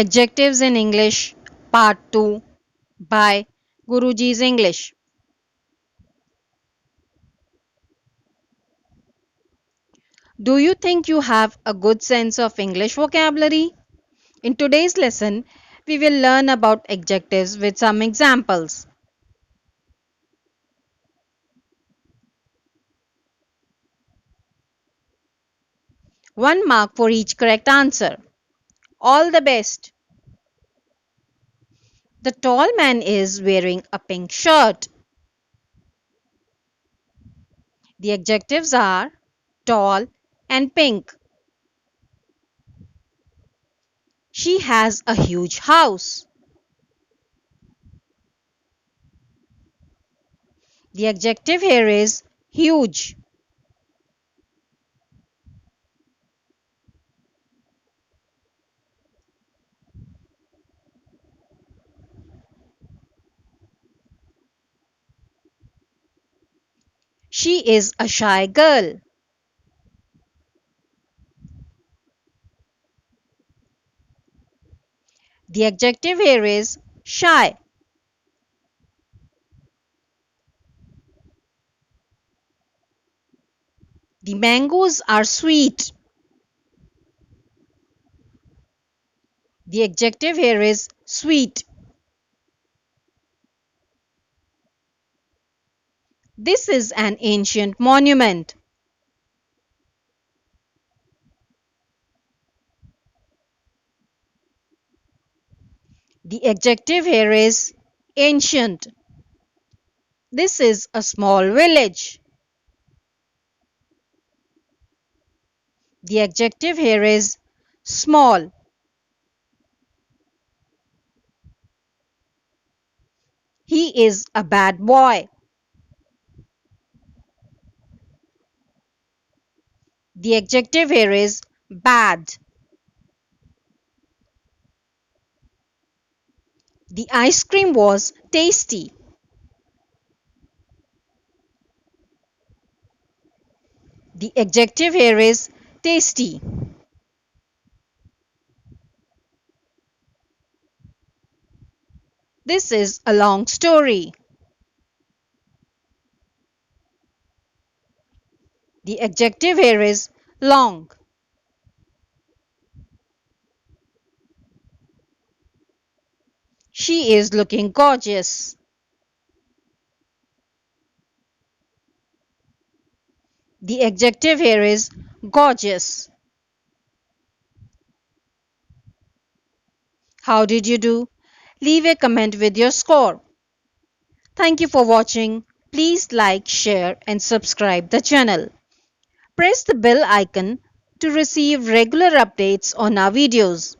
Adjectives in English, Part 2 by Guruji'S English. Do you think you have a good sense of English vocabulary? In today's lesson, we will learn about adjectives with some examples. One mark for each correct answer. All the best. The tall man is wearing a pink shirt. The adjectives are tall and pink. She has a huge house. The adjective here is huge. She is a shy girl. The adjective here is shy. The mangoes are sweet. The adjective here is sweet. This is an ancient monument. The adjective here is ancient. This is a small village. The adjective here is small. He is a bad boy. The adjective here is bad. The ice cream was tasty. The adjective here is tasty. This is a long story. The adjective here is long. She is looking gorgeous. The adjective here is gorgeous. How did you do? Leave a comment with your score. Thank you for watching. Please like, share and subscribe the channel. Press the bell icon to receive regular updates on our videos.